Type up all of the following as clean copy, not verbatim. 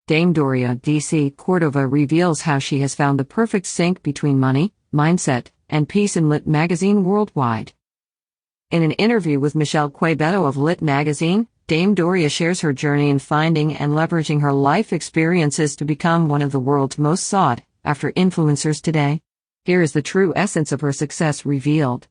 Dame Doria, D.C. Cordova reveals how she has found the perfect sync between money, mindset, and peace in Lit Magazine worldwide. In an interview with Michelle Quevedo of Lit Magazine, Dame Doria shares her journey in finding and leveraging her life experiences to become one of the world's most sought-after influencers today. Here is the true essence of her success revealed.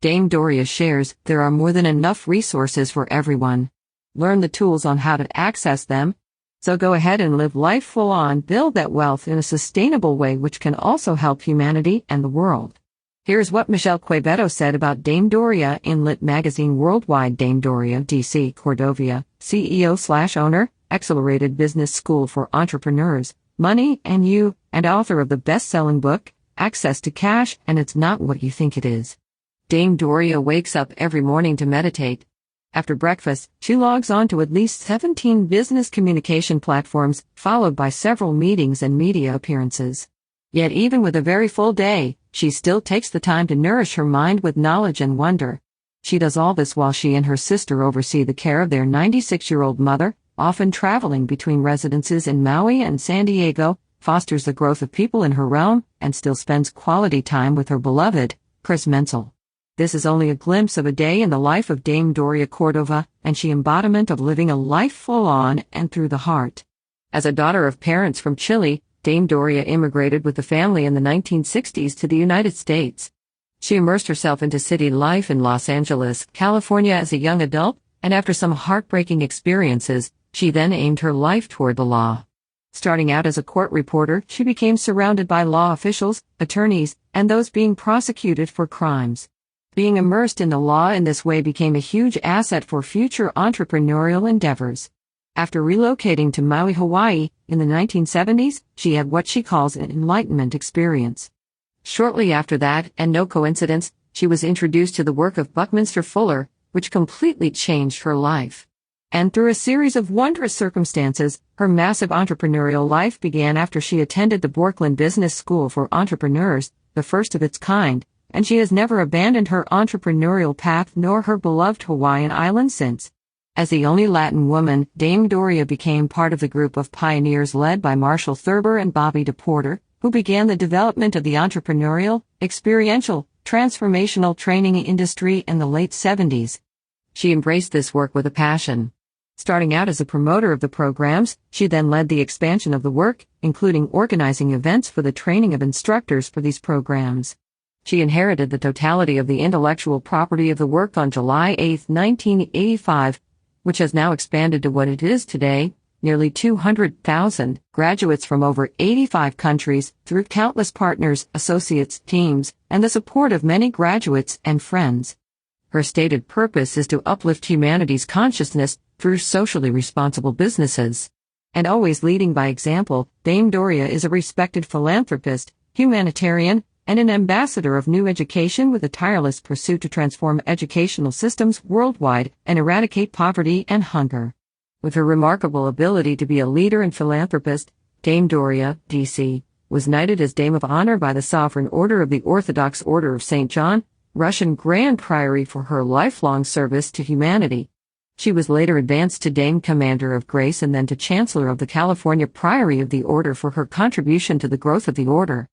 Dame Doria shares, there are more than enough resources for everyone. Learn the tools on how to access them. So go ahead and live life full on, build that wealth in a sustainable way which can also help humanity and the world. Here's what Michelle Quevedo said about Dame Doria in Lit Magazine Worldwide. Dame Doria, D.C. Cordova, CEO/owner, Accelerated Business School for Entrepreneurs, Money and You, and author of the best-selling book, Access to Cash, and It's Not What You Think It Is. Dame Doria wakes up every morning to meditate. After breakfast, she logs on to at least 17 business communication platforms, followed by several meetings and media appearances. Yet even with a very full day, she still takes the time to nourish her mind with knowledge and wonder. She does all this while she and her sister oversee the care of their 96-year-old mother, often traveling between residences in Maui and San Diego, fosters the growth of people in her realm, and still spends quality time with her beloved, Chris Menzel. This is only a glimpse of a day in the life of Dame Doria Cordova, and she embodiment of living a life full on and through the heart. As a daughter of parents from Chile, Dame Doria immigrated with the family in the 1960s to the United States. She immersed herself into city life in Los Angeles, California as a young adult, and after some heartbreaking experiences, she then aimed her life toward the law. Starting out as a court reporter, she became surrounded by law officials, attorneys, and those being prosecuted for crimes. Being immersed in the law in this way became a huge asset for future entrepreneurial endeavors. After relocating to Maui, Hawaii, in the 1970s, she had what she calls an enlightenment experience. Shortly after that, and no coincidence, she was introduced to the work of Buckminster Fuller, which completely changed her life. And through a series of wondrous circumstances, her massive entrepreneurial life began after she attended the Borkland Business School for Entrepreneurs, the first of its kind, and she has never abandoned her entrepreneurial path nor her beloved Hawaiian island since. As the only Latin woman, Dame Doria became part of the group of pioneers led by Marshall Thurber and Bobby DePorter, who began the development of the entrepreneurial, experiential, transformational training industry in the late 70s. She embraced this work with a passion. Starting out as a promoter of the programs, she then led the expansion of the work, including organizing events for the training of instructors for these programs. She inherited the totality of the intellectual property of the work on July 8, 1985, which has now expanded to what it is today, nearly 200,000 graduates from over 85 countries through countless partners, associates, teams, and the support of many graduates and friends. Her stated purpose is to uplift humanity's consciousness through socially responsible businesses. And always leading by example, Dame Doria is a respected philanthropist, humanitarian, and an ambassador of new education with a tireless pursuit to transform educational systems worldwide and eradicate poverty and hunger. With her remarkable ability to be a leader and philanthropist, Dame Doria, D.C., was knighted as Dame of Honor by the Sovereign Order of the Orthodox Order of St. John, Russian Grand Priory for her lifelong service to humanity. She was later advanced to Dame Commander of Grace and then to Chancellor of the California Priory of the Order for her contribution to the growth of the order.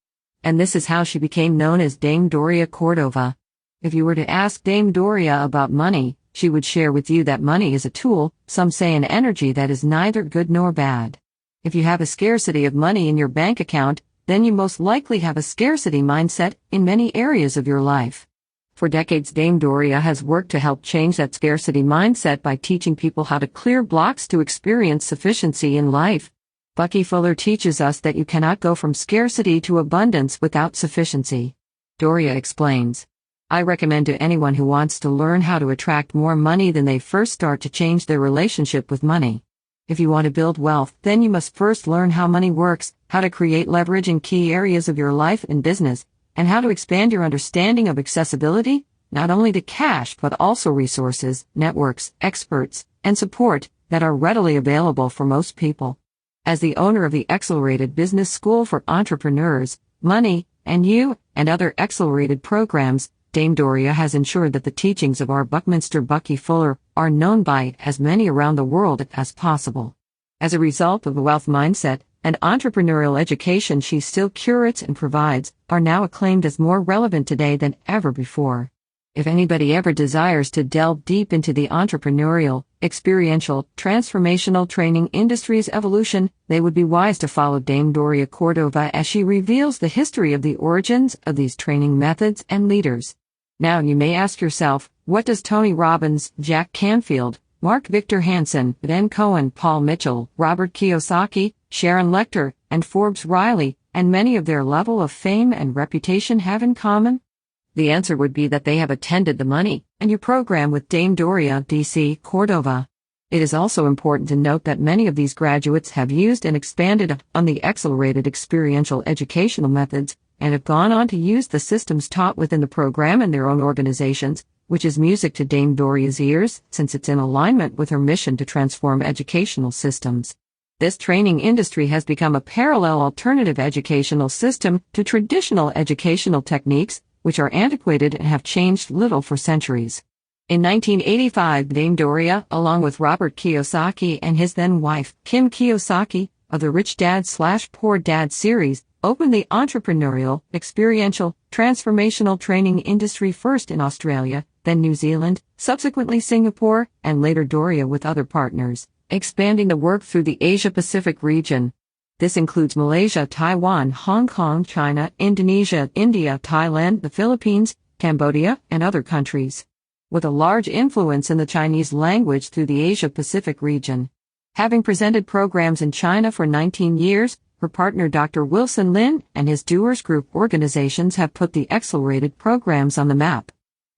And this is how she became known as Dame Doria Cordova. If you were to ask Dame Doria about money, she would share with you that money is a tool, some say an energy that is neither good nor bad. If you have a scarcity of money in your bank account, then you most likely have a scarcity mindset in many areas of your life. For decades, Dame Doria has worked to help change that scarcity mindset by teaching people how to clear blocks to experience sufficiency in life. Bucky Fuller teaches us that you cannot go from scarcity to abundance without sufficiency. Doria explains, I recommend to anyone who wants to learn how to attract more money than they first start to change their relationship with money. If you want to build wealth, then you must first learn how money works, how to create leverage in key areas of your life and business, and how to expand your understanding of accessibility, not only to cash but also resources, networks, experts, and support that are readily available for most people. As the owner of the Accelerated Business School for Entrepreneurs, Money, and You, and other accelerated programs, Dame Doria has ensured that the teachings of our Buckminster Bucky Fuller are known by as many around the world as possible. As a result of the wealth mindset and entrepreneurial education she still curates and provides, are now acclaimed as more relevant today than ever before. If anybody ever desires to delve deep into the entrepreneurial, experiential, transformational training industry's evolution, they would be wise to follow Dame Doria Cordova as she reveals the history of the origins of these training methods and leaders. Now you may ask yourself, what does Tony Robbins, Jack Canfield, Mark Victor Hansen, Ben Cohen, Paul Mitchell, Robert Kiyosaki, Sharon Lechter, and Forbes Riley, and many of their level of fame and reputation have in common? The answer would be that they have attended the Money and You program with Dame Doria DC Cordova. It is also important to note that many of these graduates have used and expanded on the accelerated experiential educational methods and have gone on to use the systems taught within the program in their own organizations, which is music to Dame Doria's ears since it's in alignment with her mission to transform educational systems. This training industry has become a parallel alternative educational system to traditional educational techniques, which are antiquated and have changed little for centuries. In 1985, Dame Doria, along with Robert Kiyosaki and his then-wife, Kim Kiyosaki, of the Rich Dad/Poor Dad series, opened the entrepreneurial, experiential, transformational training industry first in Australia, then New Zealand, subsequently Singapore, and later Doria with other partners, expanding the work through the Asia-Pacific region. This includes Malaysia, Taiwan, Hong Kong, China, Indonesia, India, Thailand, the Philippines, Cambodia, and other countries. With a large influence in the Chinese language through the Asia-Pacific region. Having presented programs in China for 19 years, her partner Dr. Wilson Lin and his Doers Group organizations have put the accelerated programs on the map.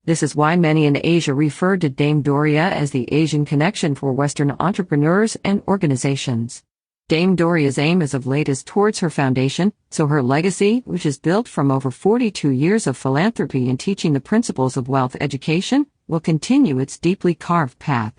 This is why many in Asia refer to Dame Doria as the Asian connection for Western entrepreneurs and organizations. Dame Doria's aim as of late is towards her foundation, so her legacy, which is built from over 42 years of philanthropy and teaching the principles of wealth education, will continue its deeply carved path.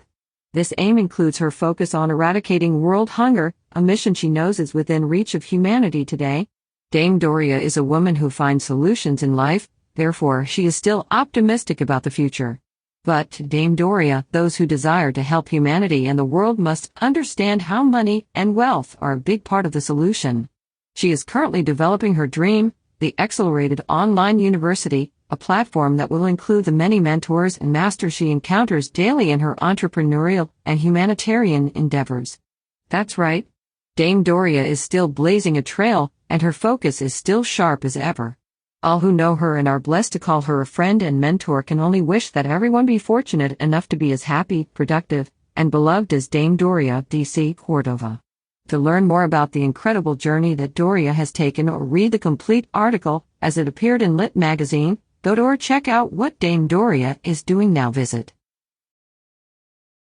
This aim includes her focus on eradicating world hunger, a mission she knows is within reach of humanity today. Dame Doria is a woman who finds solutions in life, therefore she is still optimistic about the future. But, Dame Doria, those who desire to help humanity and the world must understand how money and wealth are a big part of the solution. She is currently developing her dream, the Accelerated Online University, a platform that will include the many mentors and masters she encounters daily in her entrepreneurial and humanitarian endeavors. That's right. Dame Doria is still blazing a trail, and her focus is still sharp as ever. All who know her and are blessed to call her a friend and mentor can only wish that everyone be fortunate enough to be as happy, productive, and beloved as Dame Doria DC Cordova. To learn more about the incredible journey that Doria has taken or read the complete article as it appeared in Lit magazine, go to or check out what Dame Doria is doing now. Visit